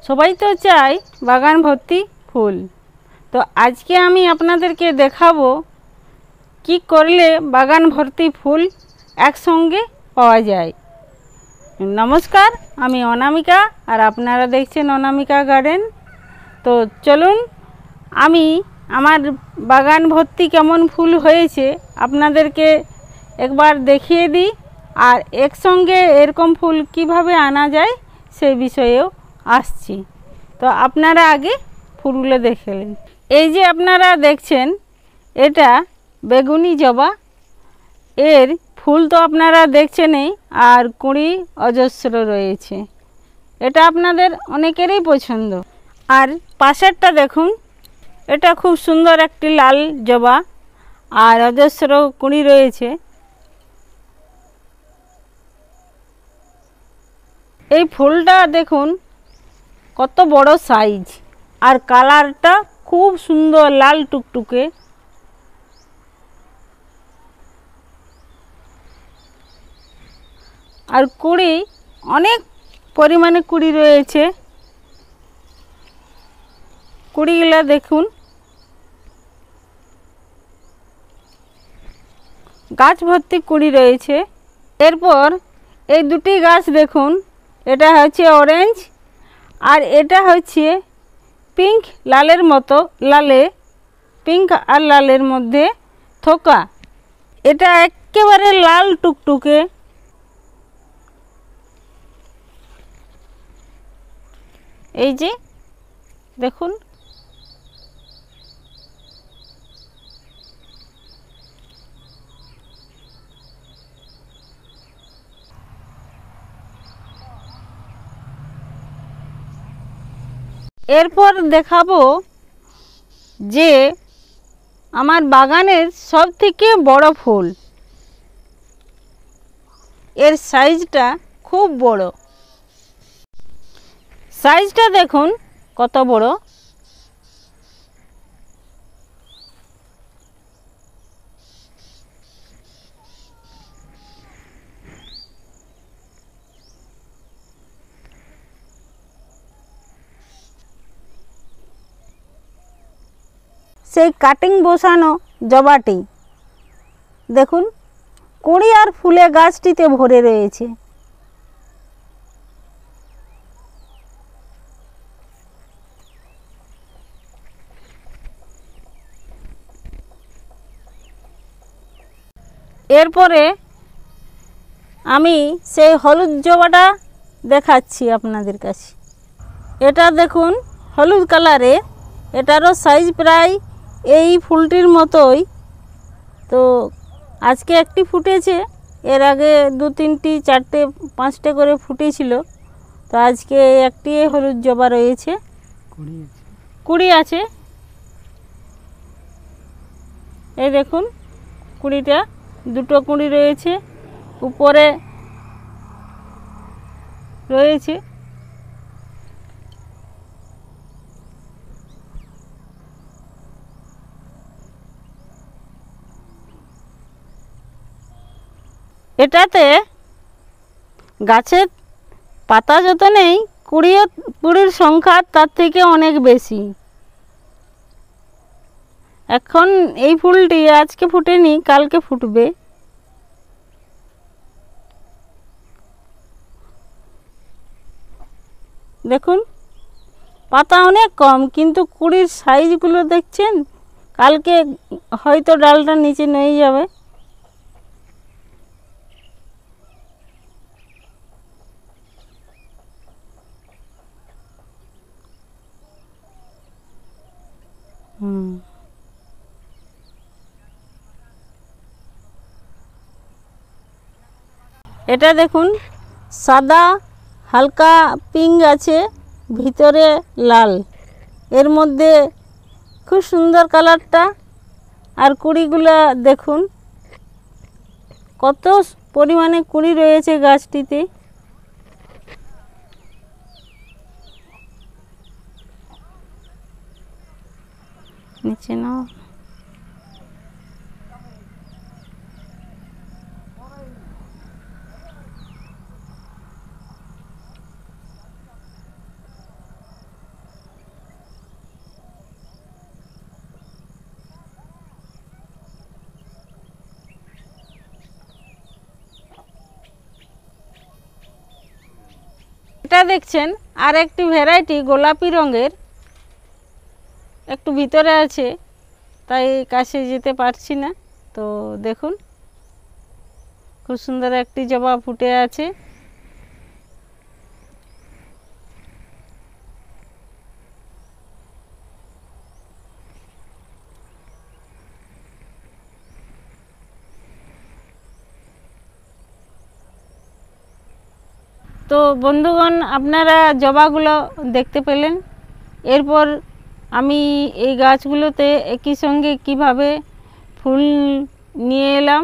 সবাই তো চায় বাগান ভর্তি ফুল। তো আজকে আমি আপনাদেরকে দেখাবো কি করলে বাগান ভর্তি ফুল একসঙ্গে পাওয়া যায়। নমস্কার, আমি অনামিকা আর আপনারা দেখছেন অনামিকা গার্ডেন। তো চলুন আমি আমার বাগান ভর্তি কেমন ফুল হয়েছে আপনাদেরকে একবার দেখিয়ে দিই, আর একসঙ্গে এরকম ফুল কিভাবে আনা যায় সেই বিষয়েও আসছি। তো আপনারা আগে ফুলগুলো দেখলেন। এই যে আপনারা দেখছেন এটা বেগুনি জবা, এর ফুল তো আপনারা দেখছেনই, আর কুঁড়ি অজস্র রয়েছে। এটা আপনাদের অনেকেরই পছন্দ। আর পাশেরটা দেখুন, এটা খুব সুন্দর একটি লাল জবা আর অজস্র কুঁড়ি রয়েছে। এই ফুলটা দেখুন কত বড় সাইজ, আর কালারটা খুব সুন্দর লাল টুকটুকে। আর কুঁড়ি অনেক পরিমাণে কুঁড়ি রয়েছে। কুঁড়িগুলো দেখুন, গাছ ভর্তি কুঁড়ি রয়েছে। এরপর এই দুটি গাছ দেখুন, এটা হচ্ছে অরেঞ্জ আর এটা হচ্ছে পিঙ্ক লালের মতো, পিঙ্ক আর লালের মধ্যে থোকা। এটা একেবারে লাল টুকটুকে। এই যে দেখুন, এরপর দেখাবো যে আমার বাগানের সবথেকে বড় ফুল। এর সাইজটা খুব বড়। সাইজটা দেখুন কত বড়। সেই কাটিং বসানো জবাটি দেখুন, কুঁড়ি আর ফুলে গাছটিতে ভরে রয়েছে। এরপরে আমি সেই হলুদ জবাটা দেখাচ্ছি আপনাদের কাছে। এটা দেখুন হলুদ কালারে, এটারও সাইজ প্রায় এই ফুলটির মতোই। তো আজকে একটি ফুটেছে, এর আগে 2, 3, 4, 5টে করে ফুটেছিল। তো আজকে একটি হলুদ জবা রয়েছে, কুঁড়ি আছে। এই দেখুন কুঁড়িটা, দুটো কুঁড়ি রয়েছে, উপরে রয়েছে। এটাতে গাছের পাতা যত নেই, কুঁড়ির সংখ্যা তার থেকে অনেক বেশি। এখন এই ফুলটি আজকে ফুটেনি, কালকে ফুটবে। দেখুন পাতা অনেক কম, কিন্তু কুঁড়ির সাইজগুলো দেখছেন। কালকে হয়তো ডালটা নিচে নিয়ে যাবে। এটা দেখুন সাদা হালকা পিঙ্ক আছে, ভিতরে লাল, এর মধ্যে খুব সুন্দর কালারটা। আর কুঁড়িগুলা দেখুন কত পরিমাণে কুঁড়ি রয়েছে গাছটিতে। নিচে নাও। এটা দেখছেন আর একটি ভ্যারাইটি গোলাপি রঙের, একটু ভিতরে আছে তাই কাছে যেতে পারছি না। তো দেখুন খুব সুন্দর একটি জবা ফুটে আছে। তো বন্ধুগণ, আপনারা জবাগুলো দেখতে পেলেন। এরপর আমি এই গাছগুলোতে একই সঙ্গে কিভাবে ফুল নিয়ে এলাম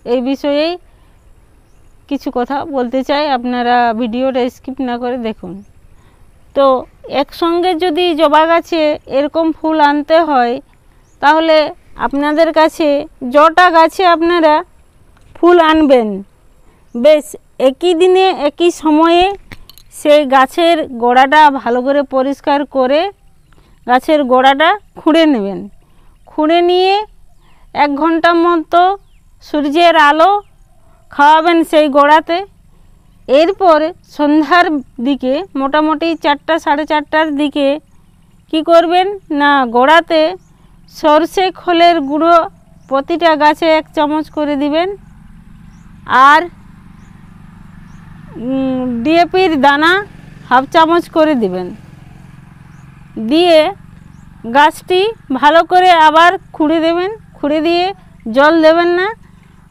এই বিষয়েই কিছু কথা বলতে চাই। আপনারা ভিডিওটা স্কিপ না করে দেখুন। তো একসঙ্গে যদি জবা গাছে এরকম ফুল আনতে হয় তাহলে আপনাদের কাছে যটা গাছে আপনারা ফুল আনবেন, বেশ একই দিনে একই সময়ে সেই গাছের গোড়াটা ভালো করে পরিষ্কার করে গাছের গোড়াটা খুঁড়ে নেবেন। খুঁড়ে নিয়ে 1 ঘন্টার মতো সূর্যের আলো খাওয়াবেন সেই গোড়াতে। এরপর সন্ধ্যার দিকে মোটামুটি 4টা সাড়ে 4টার দিকে কি করবেন না, গোড়াতে সরষে খোলের গুঁড়ো প্রতিটা গাছে 1 চামচ করে দিবেন। আর ডিএপির দানা 1/2 চামচ করে দিবেন। দিয়ে গাছটি ভালো করে আবার খুঁড়ে দেবেন। খুঁড়ে দিয়ে জল দেবেন না।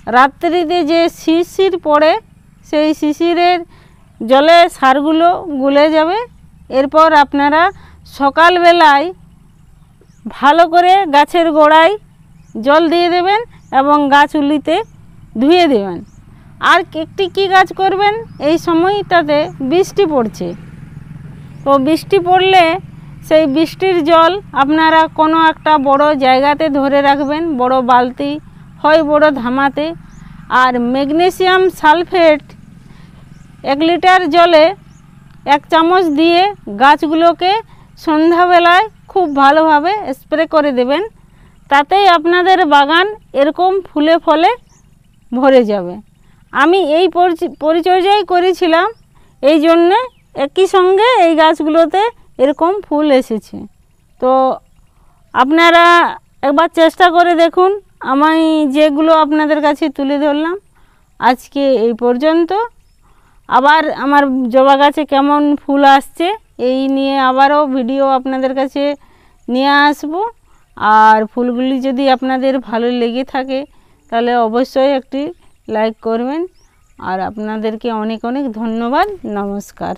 রাত্রিতে যে শিশির পড়ে সেই শিশিরের জলে সারগুলো গলে যাবে। এরপর আপনারা সকালবেলায় ভালো করে গাছের গোড়ায় জল দিয়ে দেবেন এবং গাছগুলিতে ধুয়ে দেবেন। আর একটি কী কাজ করবেন, এই সময়টাতে বৃষ্টি পড়ছে। তো বৃষ্টি পড়লে সেই বৃষ্টির জল আপনারা কোনো একটা বড় জায়গাতে ধরে রাখবেন, বড় বালতি হয় বড় ধামাতে। আর ম্যাগনেসিয়াম সালফেট 1 লিটার জলে 1 চামচ দিয়ে গাছগুলোকে সন্ধ্যাবেলায় খুব ভালোভাবে স্প্রে করে দেবেন। তাতেই আপনাদের বাগান এরকম ফুলে ফলে ভরে যাবে। আমি এই পরিচর্যাই করেছিলাম, এই জন্যে একই সঙ্গে এই গাছগুলোতে এরকম ফুল এসেছে। তো আপনারা একবার চেষ্টা করে দেখুন। আমি যেগুলো আপনাদের কাছে তুলে ধরলাম আজকে এই পর্যন্ত। আবার আমার জবা গাছে কেমন ফুল আসছে এই নিয়ে আবারও ভিডিও আপনাদের কাছে নিয়ে আসব। আর ফুলগুলি যদি আপনাদের ভালো লেগে থাকে তাহলে অবশ্যই একটি লাইক করবেন। আর আপনাদেরকে অনেক অনেক ধন্যবাদ। নমস্কার।